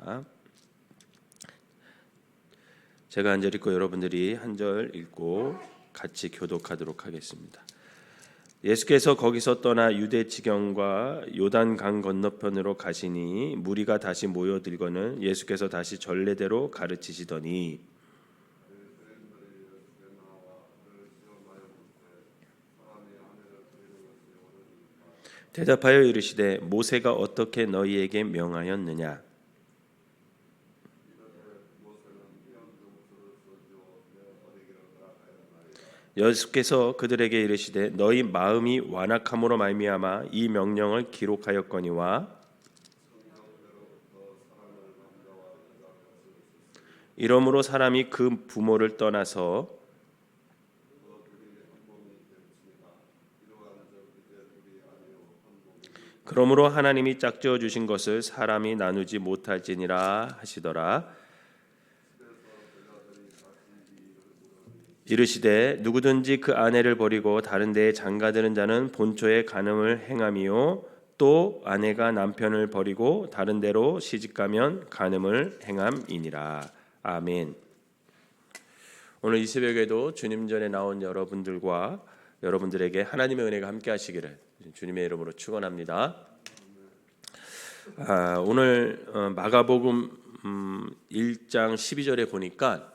하겠습니다. 제가 한 절 읽고 여러분들이 한 절 읽고 같이 교독하도록 하겠습니다. 예수께서 거기서 떠나 유대 지경과 요단 강 건너편으로 가시니 무리가 다시 모여들거늘 예수께서 다시 전례대로 가르치시더니 대답하여 이르시되 모세가 어떻게 너희에게 명하였느냐? 예수께서 그들에게 이르시되 너희 마음이 완악함으로 말미암아 이 명령을 기록하였거니와 이러므로 사람이 그 부모를 떠나서 그러므로 하나님이 짝지어 주신 것을 사람이 나누지 못할지니라 하시더라. 이르시되 누구든지 그 아내를 버리고 다른 데에 장가드는 자는 본초에 간음을 행함이요 또 아내가 남편을 버리고 다른 데로 시집가면 간음을 행함이니라. 아멘. 오늘 이 새벽에도 주님 전에 나온 여러분들과 여러분들에게 하나님의 은혜가 함께 하시기를 주님의 이름으로 축원합니다. 오늘 마가복음 1장 12절에 보니까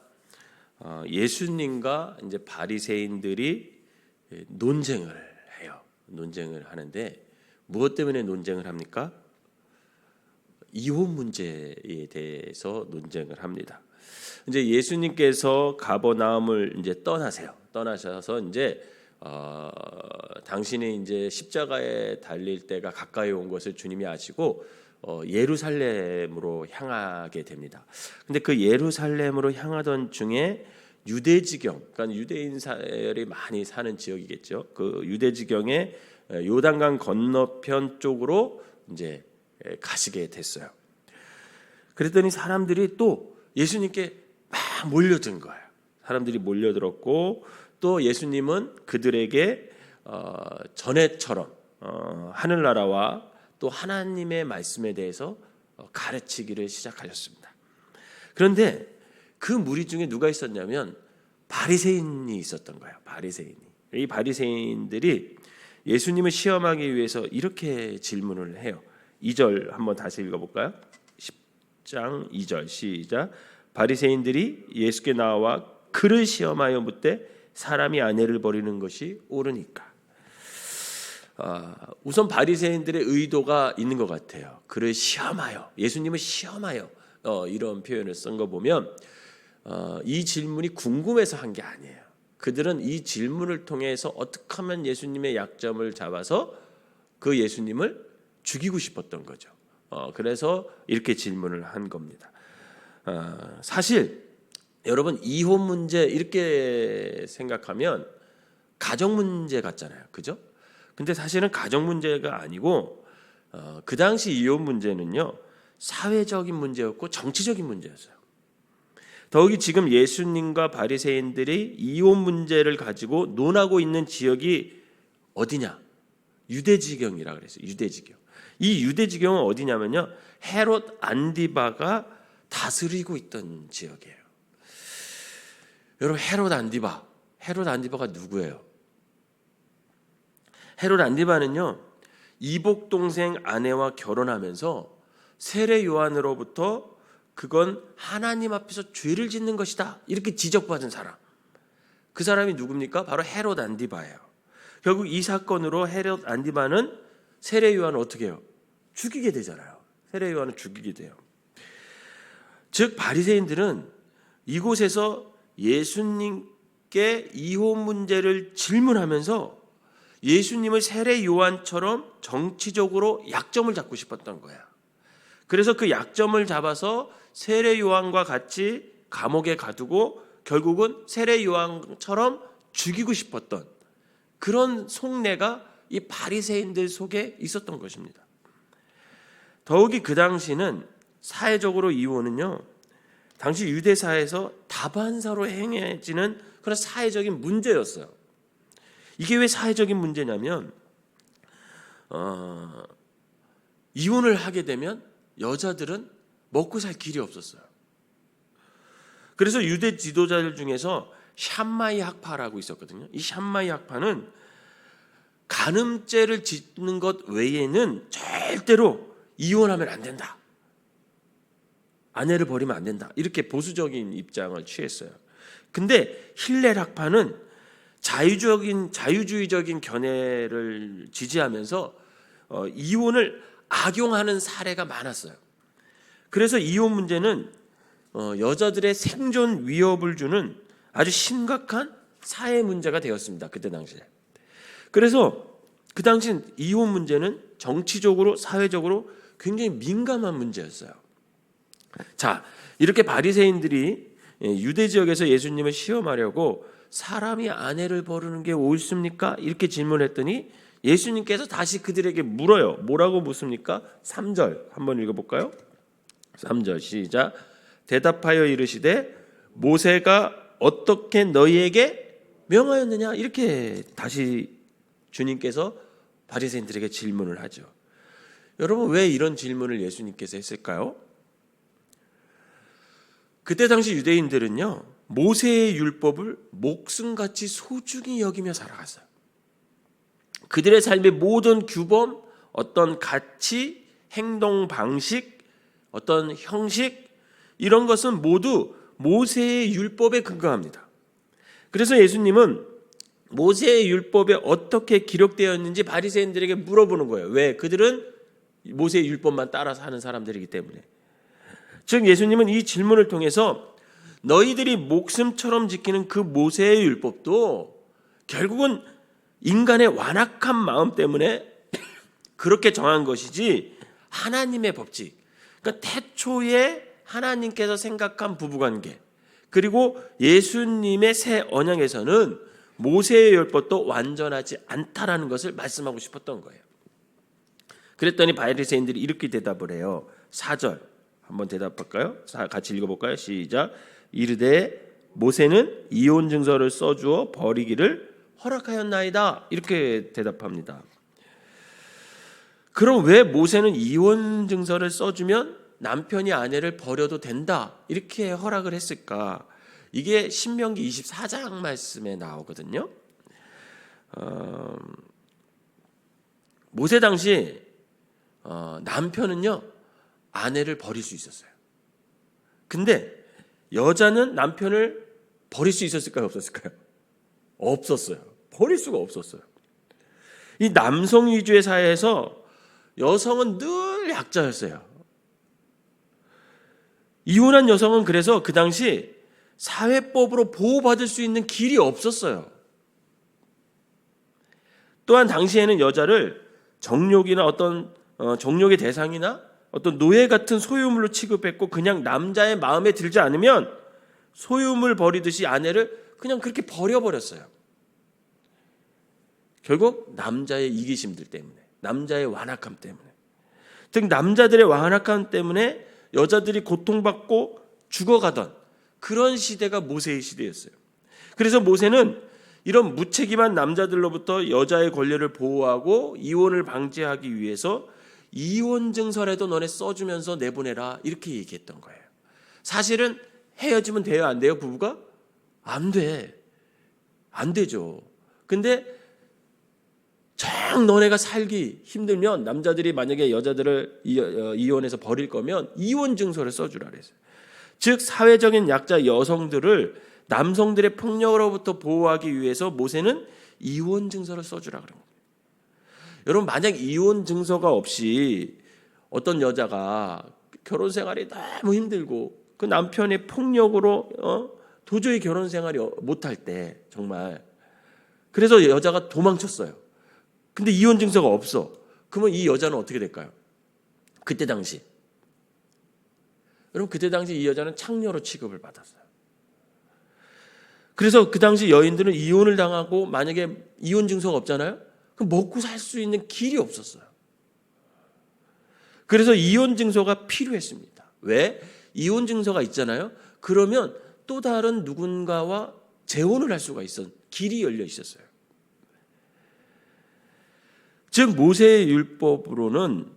예수님과 이제 바리새인들이 논쟁을 해요. 논쟁을 하는데 무엇 때문에 논쟁을 합니까? 이혼 문제에 대해서 논쟁을 합니다. 이제 예수님께서 가버나움을 이제 떠나셔서 이제 당신이 이제 십자가에 달릴 때가 가까이 온 것을 주님이 아시고 예루살렘으로 향하게 됩니다. 근데 그 예루살렘으로 향하던 중에 유대지경, 그러니까 유대인들이 많이 사는 지역이겠죠. 그 유대지경의 요단강 건너편 쪽으로 이제 가시게 됐어요. 그랬더니 사람들이 또 예수님께 막 몰려든 거예요. 사람들이 몰려들었고 또 예수님은 그들에게 전에처럼 하늘나라와 또 하나님의 말씀에 대해서 가르치기를 시작하셨습니다. 그런데 그 무리 중에 누가 있었냐면 바리새인이 있었던 거예요. 이 바리새인들이 예수님을 시험하기 위해서 이렇게 질문을 해요. 2절 한번 다시 읽어볼까요? 10장 2절 시작. 바리새인들이 예수께 나와 그를 시험하여 묻되 사람이 아내를 버리는 것이 옳으니까. 우선 바리새인들의 의도가 있는 것 같아요. 그를 시험하여, 예수님을 시험하여 이런 표현을 쓴 거 보면 이 질문이 궁금해서 한 게 아니에요. 그들은 이 질문을 통해서 어떻게 하면 예수님의 약점을 잡아서 그 예수님을 죽이고 싶었던 거죠. 그래서 이렇게 질문을 한 겁니다. 사실 여러분 이혼 문제 이렇게 생각하면 가정 문제 같잖아요, 그죠? 근데 사실은 가정 문제가 아니고 그 당시 이혼 문제는요 사회적인 문제였고 정치적인 문제였어요. 더욱이 지금 예수님과 바리새인들이 이혼 문제를 가지고 논하고 있는 지역이 어디냐? 유대지경이라 그랬어요. 유대지경. 이 유대지경은 어디냐면요 헤롯 안디바가 다스리고 있던 지역이에요. 여러분 헤롯 안디바가 누구예요? 헤롯 안디바는요 이복 동생 아내와 결혼하면서 세례 요한으로부터 그건 하나님 앞에서 죄를 짓는 것이다 이렇게 지적받은 사람. 그 사람이 누굽니까? 바로 헤롯 안디바예요. 결국 이 사건으로 헤롯 안디바는 세례 요한을 어떻게 해요? 죽이게 되잖아요. 세례 요한을 죽이게 돼요. 즉 바리새인들은 이곳에서 예수님께 이혼 문제를 질문하면서 예수님을 세례 요한처럼 정치적으로 약점을 잡고 싶었던 거야. 그래서 그 약점을 잡아서 세례 요한과 같이 감옥에 가두고 결국은 세례 요한처럼 죽이고 싶었던 그런 속내가 이 바리새인들 속에 있었던 것입니다. 더욱이 그 당시는 사회적으로 이혼은요 당시 유대사에서 다반사로 행해지는 그런 사회적인 문제였어요. 이게 왜 사회적인 문제냐면 이혼을 하게 되면 여자들은 먹고 살 길이 없었어요. 그래서 유대 지도자들 중에서 샴마이 학파라고 있었거든요. 이 샴마이 학파는 간음죄를 짓는 것 외에는 절대로 이혼하면 안 된다. 아내를 버리면 안 된다. 이렇게 보수적인 입장을 취했어요. 근데 힐렐 학파는 자유주의적인 견해를 지지하면서 이혼을 악용하는 사례가 많았어요. 그래서 이혼 문제는 여자들의 생존 위협을 주는 아주 심각한 사회 문제가 되었습니다. 그때 당시에. 그래서 그 당시 이혼 문제는 정치적으로 사회적으로 굉장히 민감한 문제였어요. 자, 이렇게 바리새인들이 유대 지역에서 예수님을 시험하려고 사람이 아내를 버리는 게 옳습니까? 이렇게 질문했더니 예수님께서 다시 그들에게 물어요. 뭐라고 묻습니까? 3절 한번 읽어볼까요? 3절 시작. 대답하여 이르시되 모세가 어떻게 너희에게 명하였느냐? 이렇게 다시 주님께서 바리새인들에게 질문을 하죠. 여러분, 왜 이런 질문을 예수님께서 했을까요? 그때 당시 유대인들은요, 모세의 율법을 목숨같이 소중히 여기며 살아갔어요. 그들의 삶의 모든 규범, 어떤 가치, 행동 방식, 어떤 형식, 이런 것은 모두 모세의 율법에 근거합니다. 그래서 예수님은 모세의 율법에 어떻게 기록되어 있는지 바리새인들에게 물어보는 거예요. 왜? 그들은 모세의 율법만 따라서 하는 사람들이기 때문에. 즉 예수님은 이 질문을 통해서 너희들이 목숨처럼 지키는 그 모세의 율법도 결국은 인간의 완악한 마음 때문에 그렇게 정한 것이지 하나님의 법칙, 그러니까 태초에 하나님께서 생각한 부부관계, 그리고 예수님의 새 언약에서는 모세의 율법도 완전하지 않다라는 것을 말씀하고 싶었던 거예요. 그랬더니 바리새인들이 이렇게 대답을 해요. 4절 한번 대답할까요? 같이 읽어볼까요? 시작. 이르되 모세는 이혼 증서를 써주어 버리기를 허락하였나이다. 이렇게 대답합니다. 그럼 왜 모세는 이혼 증서를 써주면 남편이 아내를 버려도 된다 이렇게 허락을 했을까? 이게 신명기 24장 말씀에 나오거든요. 모세 당시 남편은요 아내를 버릴 수 있었어요. 근데 여자는 남편을 버릴 수 있었을까요? 없었을까요? 없었어요. 버릴 수가 없었어요. 이 남성 위주의 사회에서 여성은 늘 약자였어요. 이혼한 여성은 그래서 그 당시 사회법으로 보호받을 수 있는 길이 없었어요. 또한 당시에는 여자를 정욕이나 어떤 정욕의 대상이나 어떤 노예 같은 소유물로 취급했고 그냥 남자의 마음에 들지 않으면 소유물 버리듯이 아내를 그냥 그렇게 버려버렸어요. 결국 남자의 이기심들 때문에, 남자의 완악함 때문에, 즉 남자들의 완악함 때문에 여자들이 고통받고 죽어가던 그런 시대가 모세의 시대였어요. 그래서 모세는 이런 무책임한 남자들로부터 여자의 권리를 보호하고 이혼을 방지하기 위해서 이혼 증서라도 너네 써주면서 내보내라 이렇게 얘기했던 거예요. 사실은 헤어지면 돼요, 안 돼요, 부부가? 안 돼. 안 되죠. 근데 정 너네가 살기 힘들면 남자들이 만약에 여자들을 이혼해서 버릴 거면 이혼 증서를 써주라 그랬어요. 즉 사회적인 약자 여성들을 남성들의 폭력으로부터 보호하기 위해서 모세는 이혼 증서를 써주라 그런 거예요. 여러분 만약 이혼 증서가 없이 어떤 여자가 결혼 생활이 너무 힘들고 그 남편의 폭력으로 도저히 결혼 생활이 못할 때 정말 그래서 여자가 도망쳤어요. 근데 이혼 증서가 없어. 그러면 이 여자는 어떻게 될까요? 그때 당시 여러분 그때 당시 이 여자는 창녀로 취급을 받았어요. 그래서 그 당시 여인들은 이혼을 당하고 만약에 이혼 증서가 없잖아요. 그럼 먹고 살 수 있는 길이 없었어요. 그래서 이혼 증서가 필요했습니다. 왜? 이혼 증서가 있잖아요. 그러면 또 다른 누군가와 재혼을 할 수가 길이 열려 있었어요. 즉 모세의 율법으로는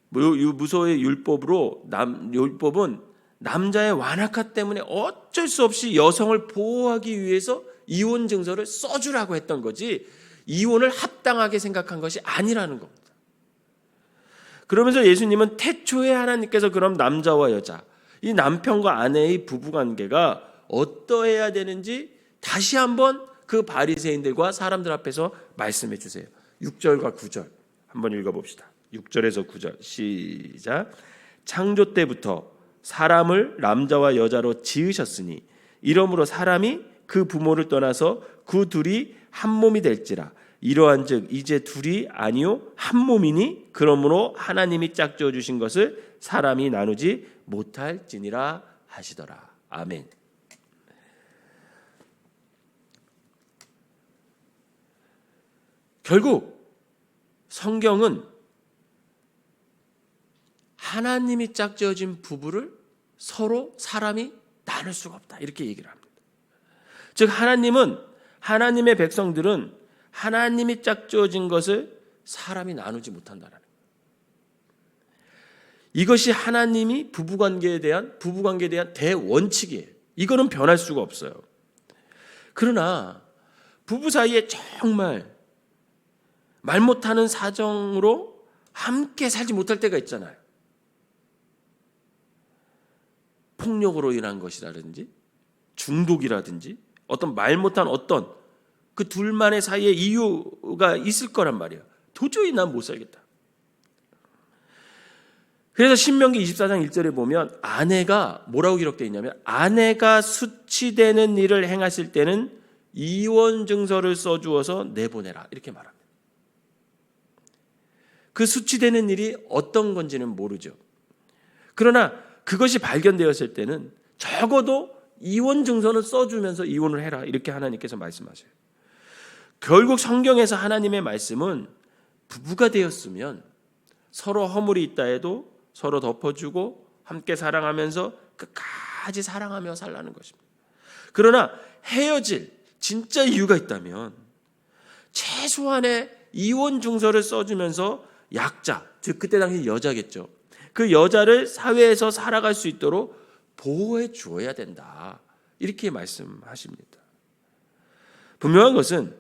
무소의 율법은 남자의 완악함 때문에 어쩔 수 없이 여성을 보호하기 위해서 이혼 증서를 써주라고 했던 거지, 이혼을 합당하게 생각한 것이 아니라는 겁니다. 그러면서 예수님은 태초에 하나님께서 그럼 남자와 여자, 이 남편과 아내의 부부관계가 어떠해야 되는지 다시 한번 그 바리새인들과 사람들 앞에서 말씀해 주세요. 6절과 9절 한번 읽어봅시다. 6절에서 9절 시작. 창조 때부터 사람을 남자와 여자로 지으셨으니 이러므로 사람이 그 부모를 떠나서 그 둘이 한 몸이 될지라. 이러한즉 이제 둘이 아니요 한 몸이니 그러므로 하나님이 짝지어 주신 것을 사람이 나누지 못할지니라 하시더라. 아멘. 결국 성경은 하나님이 짝지어진 부부를 서로 사람이 나눌 수가 없다, 이렇게 얘기를 합니다. 즉 하나님은, 하나님의 백성들은 하나님이 짝지어진 것을 사람이 나누지 못한다는 거예요. 이것이 하나님이 부부관계에 대한 대원칙이에요. 이거는 변할 수가 없어요. 그러나 부부 사이에 정말 말 못하는 사정으로 함께 살지 못할 때가 있잖아요. 폭력으로 인한 것이라든지 중독이라든지 어떤 말 못한 어떤 그 둘만의 사이에 이유가 있을 거란 말이에요. 도저히 난 못 살겠다. 그래서 신명기 24장 1절에 보면 아내가 뭐라고 기록되어 있냐면, 아내가 수치되는 일을 행하실 때는 이혼 증서를 써주어서 내보내라, 이렇게 말합니다. 그 수치되는 일이 어떤 건지는 모르죠. 그러나 그것이 발견되었을 때는 적어도 이혼 증서는 써주면서 이혼을 해라, 이렇게 하나님께서 말씀하세요. 결국 성경에서 하나님의 말씀은 부부가 되었으면 서로 허물이 있다 해도 서로 덮어주고 함께 사랑하면서 끝까지 사랑하며 살라는 것입니다. 그러나 헤어질 진짜 이유가 있다면 최소한의 이혼 증서를 써주면서 약자, 즉 그때 당시 여자겠죠. 그 여자를 사회에서 살아갈 수 있도록 보호해 주어야 된다, 이렇게 말씀하십니다. 분명한 것은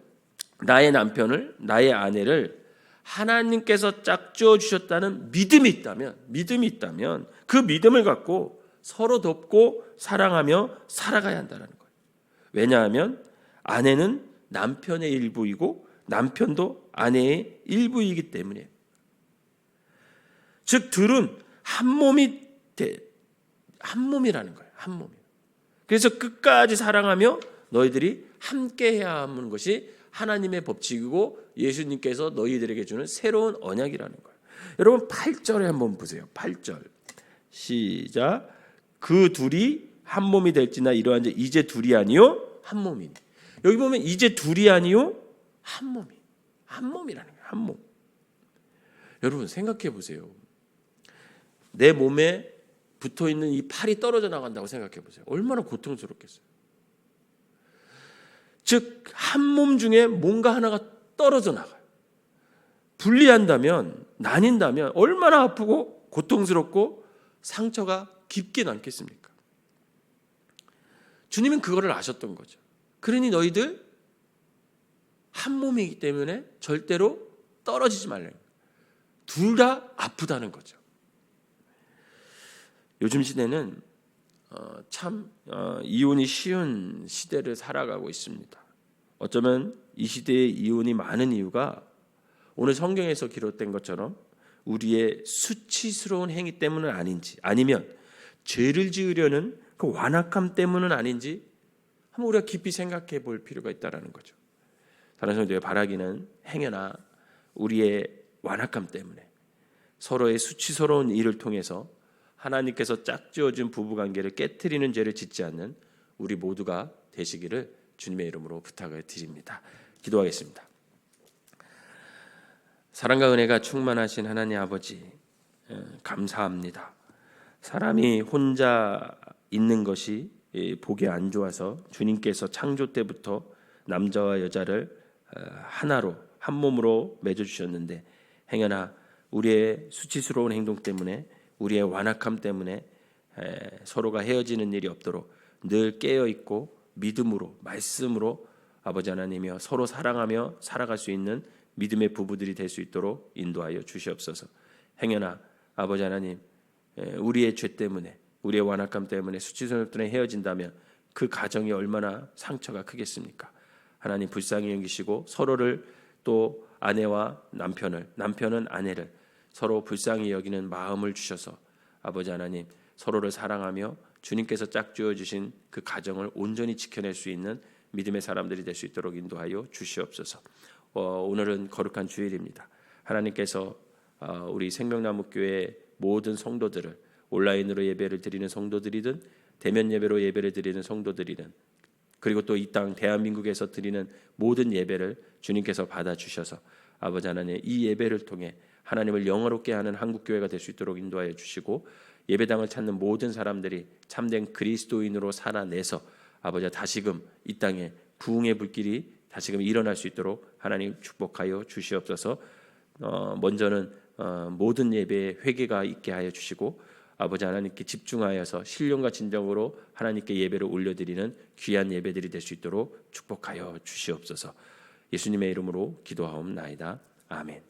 나의 남편을, 나의 아내를 하나님께서 짝지어 주셨다는 믿음이 있다면 그 믿음을 갖고 서로 돕고 사랑하며 살아가야 한다는 거예요. 왜냐하면 아내는 남편의 일부이고 남편도 아내의 일부이기 때문이에요. 즉 둘은 한 몸이라는 거예요. 한 몸이. 그래서 끝까지 사랑하며 너희들이 함께해야 하는 것이 하나님의 법칙이고 예수님께서 너희들에게 주는 새로운 언약이라는 거예요. 여러분 8절에 한번 보세요. 8절 시작. 그 둘이 한 몸이 될지나 이러한즉 이제 둘이 아니요 한 몸이니. 여기 보면 이제 둘이 아니요 한 몸이라는 거예요. 한 몸. 여러분 생각해 보세요. 내 몸에 붙어있는 이 팔이 떨어져 나간다고 생각해 보세요. 얼마나 고통스럽겠어요. 즉 한 몸 중에 뭔가 하나가 떨어져 나가요. 분리한다면, 나뉜다면 얼마나 아프고 고통스럽고 상처가 깊게 남겠습니까? 주님은 그거를 아셨던 거죠. 그러니 너희들 한 몸이기 때문에 절대로 떨어지지 말라는 거예요. 둘 다 아프다는 거죠. 요즘 시대는 참 이혼이 쉬운 시대를 살아가고 있습니다. 어쩌면 이 시대에 이혼이 많은 이유가 오늘 성경에서 기록된 것처럼 우리의 수치스러운 행위 때문은 아닌지, 아니면 죄를 지으려는 그 완악함 때문은 아닌지 한번 우리가 깊이 생각해 볼 필요가 있다는 거죠. 다른 성도의 바라기는 행여나 우리의 완악함 때문에 서로의 수치스러운 일을 통해서 하나님께서 짝지어준 부부관계를 깨트리는 죄를 짓지 않는 우리 모두가 되시기를 주님의 이름으로 부탁을 드립니다. 기도하겠습니다. 사랑과 은혜가 충만하신 하나님 아버지, 감사합니다. 사람이 혼자 있는 것이 보기 안 좋아서 주님께서 창조 때부터 남자와 여자를 하나로 한 몸으로 맺어주셨는데 행여나 우리의 수치스러운 행동 때문에, 우리의 완악함 때문에 서로가 헤어지는 일이 없도록 늘 깨어 있고 믿음으로, 말씀으로 아버지 하나님이여 서로 사랑하며 살아갈 수 있는 믿음의 부부들이 될 수 있도록 인도하여 주시옵소서. 행여나 아버지 하나님, 우리의 죄 때문에, 우리의 완악함 때문에 수치스러운 때문에 헤어진다면 그 가정이 얼마나 상처가 크겠습니까? 하나님 불쌍히 여기시고 서로를, 또 아내와 남편을, 남편은 아내를 서로 불쌍히 여기는 마음을 주셔서 아버지 하나님 서로를 사랑하며 주님께서 짝지어 주신 그 가정을 온전히 지켜낼 수 있는 믿음의 사람들이 될 수 있도록 인도하여 주시옵소서. 오늘은 거룩한 주일입니다. 하나님께서 우리 생명나무교회 모든 성도들을, 온라인으로 예배를 드리는 성도들이든 대면 예배로 예배를 드리는 성도들이든, 그리고 또 이 땅 대한민국에서 드리는 모든 예배를 주님께서 받아주셔서 아버지 하나님 이 예배를 통해 하나님을 영화롭게 하는 한국교회가 될 수 있도록 인도하여 주시고, 예배당을 찾는 모든 사람들이 참된 그리스도인으로 살아내서 아버지 다시금 이 땅에 부흥의 불길이 다시금 일어날 수 있도록 하나님 축복하여 주시옵소서. 먼저는 모든 예배에 회개가 있게 하여 주시고, 아버지 하나님께 집중하여서 신령과 진정으로 하나님께 예배를 올려드리는 귀한 예배들이 될 수 있도록 축복하여 주시옵소서. 예수님의 이름으로 기도하옵나이다. 아멘.